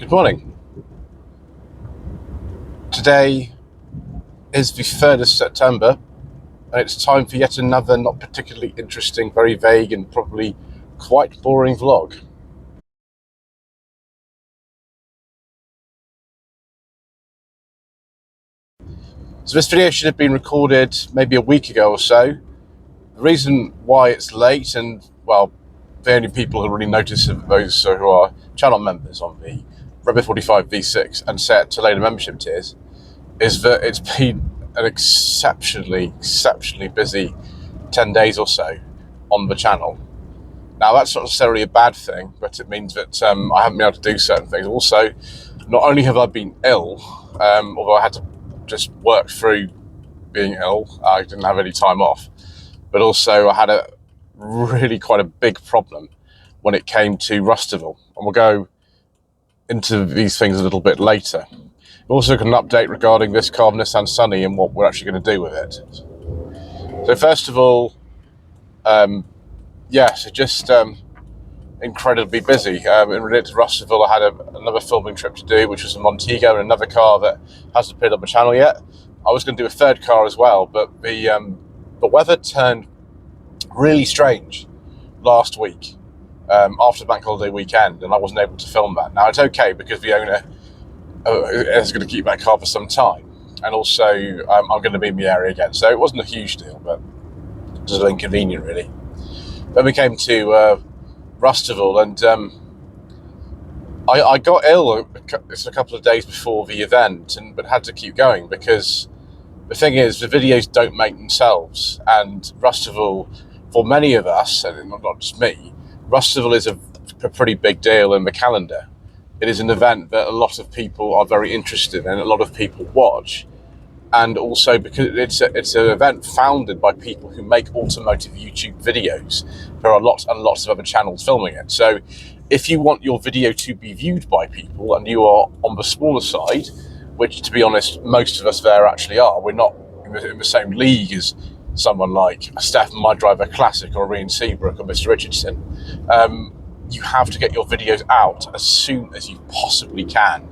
Good morning. Today is the 3rd of September, and it's time for yet another not particularly interesting, very vague, and probably quite boring vlog. So this video should have been recorded maybe a week ago or so. The reason why it's late, and well, the only people who really notice are those who are channel members on the Rebel 45 V6 and set to later membership tiers, is that it's been an exceptionally busy 10 days or so on the channel. Now, that's not necessarily a bad thing, but it means that I haven't been able to do certain things. Also, not only have I been ill, although I had to just work through being ill, I didn't have any time off, but also I had a really quite a big problem when it came to Rustival, and we'll go into these things a little bit later. We've also got an update regarding this car, Nissan Sunny, and what we're actually going to do with it. So first of all, so just incredibly busy. In relation to Rustival, I had another filming trip to do, which was a Montego, and another car that hasn't appeared on the channel yet. I was going to do a third car as well, but the weather turned really strange last week after the bank holiday weekend, and I wasn't able to film that. Now, it's okay because the owner is going to keep that car for some time, and also I'm going to be in the area again, so it wasn't a huge deal, but it was a little inconvenient, really. Then we came to Rustival, and I got ill a couple of days before the event, but had to keep going because the thing is, the videos don't make themselves, and Rustival, for many of us, and not just me, Rustival is a pretty big deal in the calendar. It is an event that a lot of people are very interested in, and a lot of people watch. And also because it's an event founded by people who make automotive YouTube videos. There are lots and lots of other channels filming it. So if you want your video to be viewed by people and you are on the smaller side, which to be honest, most of us there actually are, we're not in the same league as someone like a Stephen My Driver Classic or Ian Seabrook or Mr. Richardson, you have to get your videos out as soon as you possibly can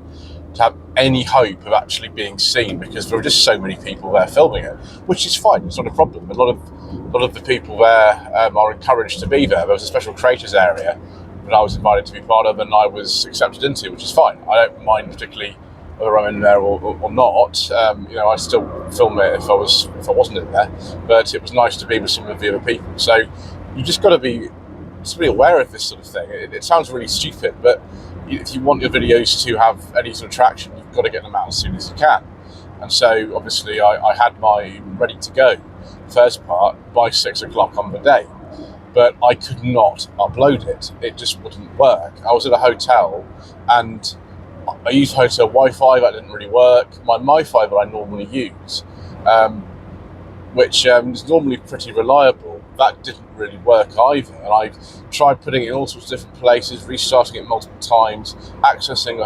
to have any hope of actually being seen, because there are just so many people there filming it, which is fine. It's not a problem. A lot of the people there are encouraged to be there. There was a special creators area that I was invited to be part of, and I was accepted into, which is fine. I don't mind particularly whether I'm in there or not. I'd still film it if I wasn't in there. But it was nice to be with some of the other people. So you just got to be aware of this sort of thing. It sounds really stupid, but if you want your videos to have any sort of traction, you've got to get them out as soon as you can. And so obviously I had mine ready to go, first part, by 6 o'clock on the day. But I could not upload it. It just wouldn't work. I was at a hotel and I used hotel Wi-Fi, that didn't really work. My MiFi that I normally use, which is normally pretty reliable, that didn't really work either. And I tried putting it in all sorts of different places, restarting it multiple times, accessing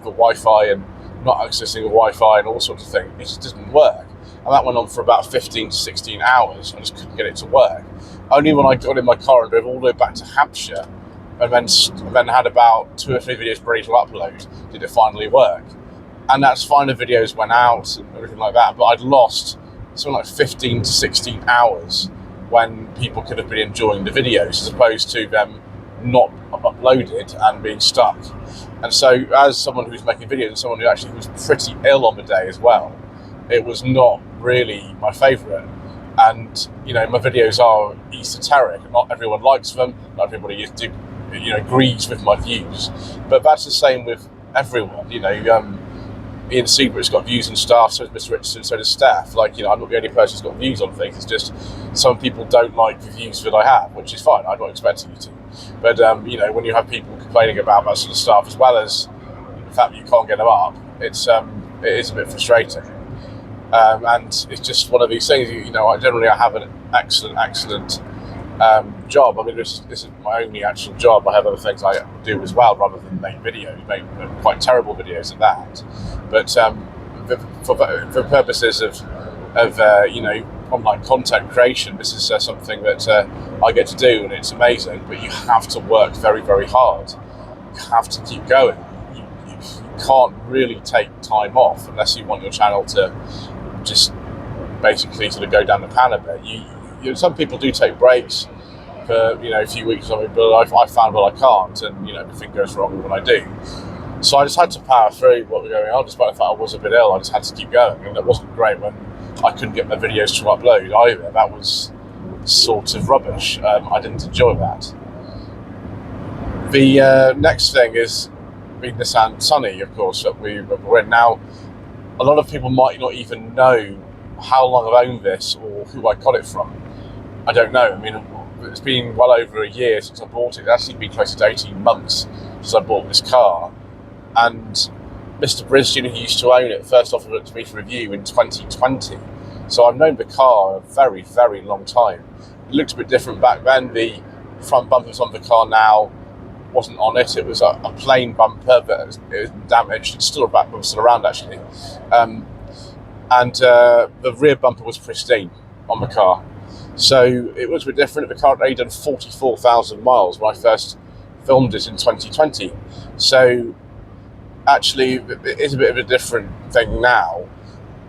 the Wi-Fi and not accessing the Wi-Fi and all sorts of things. It just didn't work. And that went on for about 15 to 16 hours. I just couldn't get it to work. Only when I got in my car and drove all the way back to Hampshire and then had about 2 or 3 videos ready to upload did it finally work. And that's fine, the videos went out and everything like that, but I'd lost something like 15 to 16 hours when people could have been enjoying the videos as opposed to them not uploaded and being stuck. And so as someone who's making videos and someone who actually was pretty ill on the day as well, it was not really my favourite. And my videos are esoteric. Not everyone likes them. Not everybody agrees with my views. But that's the same with everyone. Ian Seabrook's got views and stuff, so does Mr. Richardson, so does Steph. I'm not the only person who's got views on things. It's just some people don't like the views that I have, which is fine. I'm not expecting you to. But, when you have people complaining about that sort of stuff, as well as the fact that you can't get them up, it is a bit frustrating. And it's just one of these things, I have an excellent job. I mean, this is my only actual job. I have other things I do as well, rather than make videos, make quite terrible videos at that. But for purposes of online content creation, this is something that I get to do, and it's amazing. But you have to work very, very hard. You have to keep going. can't really take time off unless you want your channel to just basically sort of go down the pan a bit. Some people do take breaks for a few weeks or something, but I found I can't, and everything goes wrong when I do. So I just had to power through what was going on, despite the fact I was a bit ill. I just had to keep going, and it wasn't great when I couldn't get my videos to upload either. That was sort of rubbish. I didn't enjoy that. The next thing is the Nissan Sunny, of course, that we're in now. A lot of people might not even know how long I've owned this or who I got it from. I don't know. I mean, it's been well over a year since I bought it. It's actually been close to 18 months since I bought this car. And Mr. Brisbane, who used to own it, first offered it to me for review in 2020. So I've known the car a very, very long time. It looked a bit different back then. The front bumpers on the car now wasn't on it. It was a plain bumper, but it was damaged. It's still a back bumper, still around actually. And the rear bumper was pristine on the car. So it was a bit different. The car had only done 44,000 miles when I first filmed it in 2020. So actually, it is a bit of a different thing now.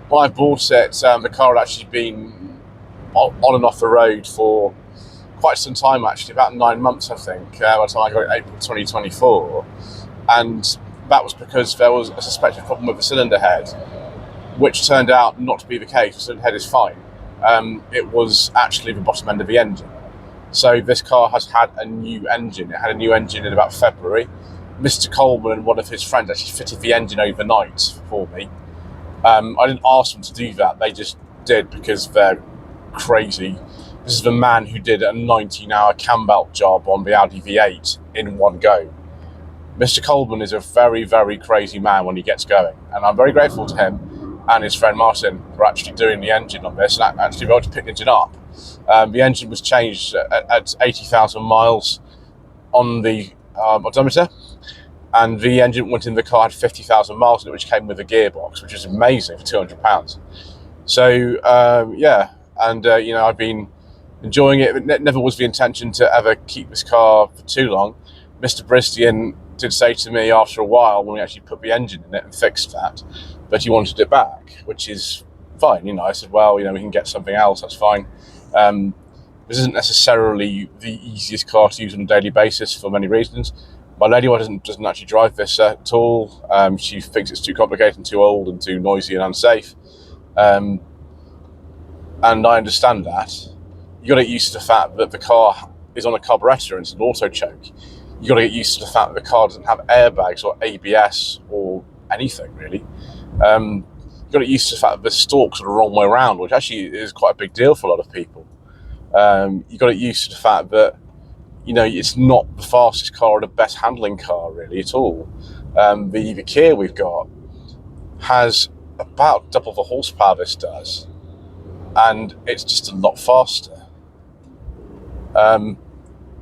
When I bought it, the car had actually been on and off the road for quite some time, actually, about 9 months, I think, by the time I got it in April 2024. And that was because there was a suspected problem with the cylinder head, which turned out not to be the case. The cylinder head is fine. It was actually the bottom end of the engine. So this car has had a new engine. It had a new engine in about February. Mr. Coleman and one of his friends actually fitted the engine overnight for me. I didn't ask them to do that. They just did because they're crazy. This is the man who did a 19-hour cam belt job on the Audi V8 in one go. Mr. Coleman is a very, very crazy man when he gets going. And I'm very grateful to him and his friend Martin for actually doing the engine on this, and actually we able to pick the engine up. The engine was changed at 80,000 miles on the odometer, and the engine went in the car had 50,000 miles in it, which came with a gearbox, which is amazing for £200. So I've been enjoying it. It never was the intention to ever keep this car for too long. Mr. Bristian did say to me after a while, when we actually put the engine in it and fixed that he wanted it back, which is fine. I said, well, we can get something else, that's fine. This isn't necessarily the easiest car to use on a daily basis for many reasons. My lady doesn't actually drive this at all. She thinks it's too complicated and too old and too noisy and unsafe. And I understand that. You got to get used to the fact that the car is on a carburettor and it's an auto choke. You got to get used to the fact that the car doesn't have airbags or ABS or anything really. You got to get used to the fact that the stalks are the wrong way around, which actually is quite a big deal for a lot of people. You got to get used to the fact that it's not the fastest car or the best handling car really at all. The Kia we've got has about double the horsepower this does, and it's just a lot faster.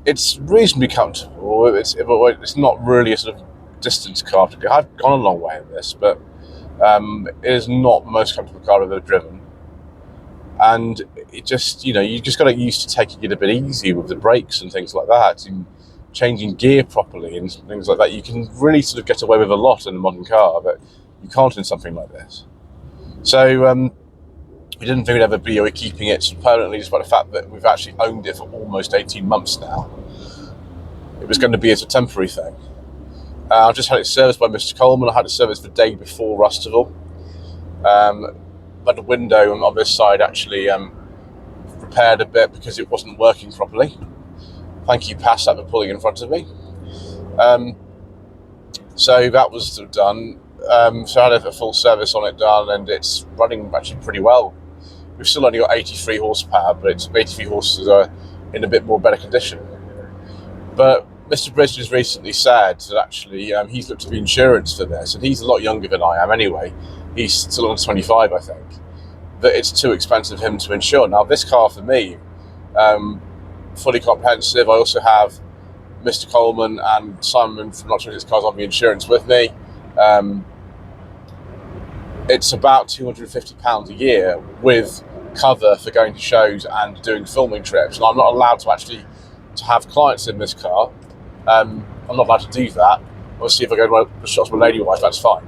It's reasonably comfortable. It's not really a sort of distance car to go. I've gone a long way in this, but it is not the most comfortable car I've ever driven. And it just, you just got to get used to taking it a bit easy with the brakes and things like that, and changing gear properly and things like that. You can really sort of get away with a lot in a modern car, but you can't in something like this. So we didn't think we'd ever be keeping it permanently, despite the fact that we've actually owned it for almost 18 months now. It was going to be as a temporary thing. I've just had it serviced by Mr. Coleman. I had it serviced the day before Rustival. But the window on this side actually repaired a bit because it wasn't working properly. Thank you, Passat, for pulling in front of me. So that was done. So I had a full service on it done, and it's running actually pretty well. We've still only got 83 horsepower, but it's 83 horses are in a bit more better condition. But Mr. Bridge has recently said that actually he's looked at the insurance for this, and he's a lot younger than I am anyway. He's still on 25, I think. That it's too expensive for him to insure. Now, this car for me, fully comprehensive. I also have Mr. Coleman and Simon from Not Sure His Cars on the insurance with me. It's about £250 a year with cover for going to shows and doing filming trips. And I'm not allowed to have clients in this car. I'm not allowed to do that. Obviously, if I go to the shops with my lady wife, that's fine.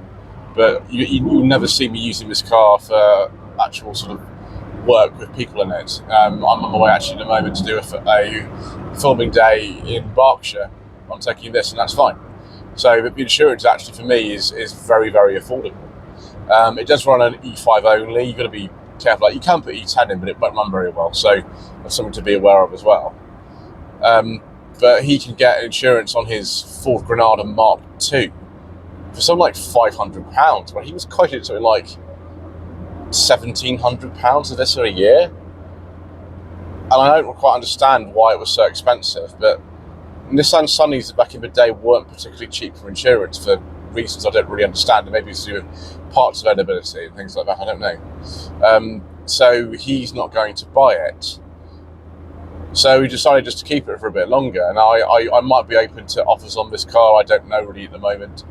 But you'll never see me using this car for actual sort of work with people in it. I'm on my way actually at the moment to do a filming day in Berkshire. I'm taking this, and that's fine. So the insurance actually for me is very, very affordable. It does run an E5 only. You've got to be careful. Like, you can put E10 in, but it won't run very well. So that's something to be aware of as well. But he can get insurance on his Ford Granada Mark II for something like £500. When he was quoted something like £1,700 of this for a year. And I don't quite understand why it was so expensive, but Nissan Sunnies back in the day weren't particularly cheap for insurance for reasons I don't really understand. Maybe it's to do with parts availability and things like that, I don't know. So he's not going to buy it. So we decided just to keep it for a bit longer, and I might be open to offers on this car. I don't know really at the moment.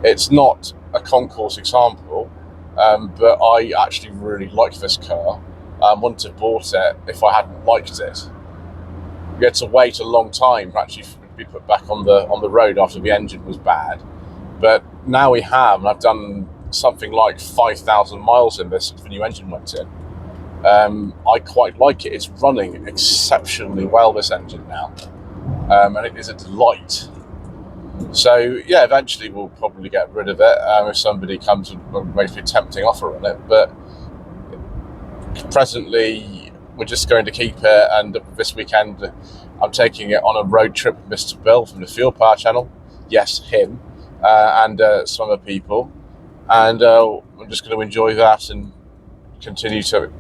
It's not a concourse example, but I actually really like this car. I wouldn't have bought it if I hadn't liked it. We had to wait a long time for actually be put back on the road after the engine was bad. But now we have, and I've done something like 5,000 miles in this since the new engine went in. I quite like it. It's running exceptionally well, this engine now, and it is a delight. So yeah, eventually we'll probably get rid of it if somebody comes and makes me a tempting offer on it. But presently, we're just going to keep it. And this weekend, I'm taking it on a road trip with Mr. Bill from the Fuel Power channel. Yes, him, and some other people. And I'm just going to enjoy that and continue to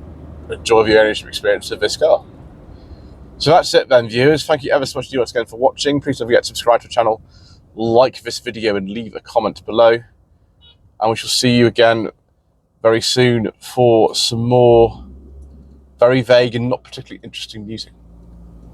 enjoy the ownership experience of this car. So that's it then, viewers. Thank you ever so much to you once again for watching. Please don't forget to subscribe to the channel, like this video, and leave a comment below. And we shall see you again very soon for some more very vague and not particularly interesting music.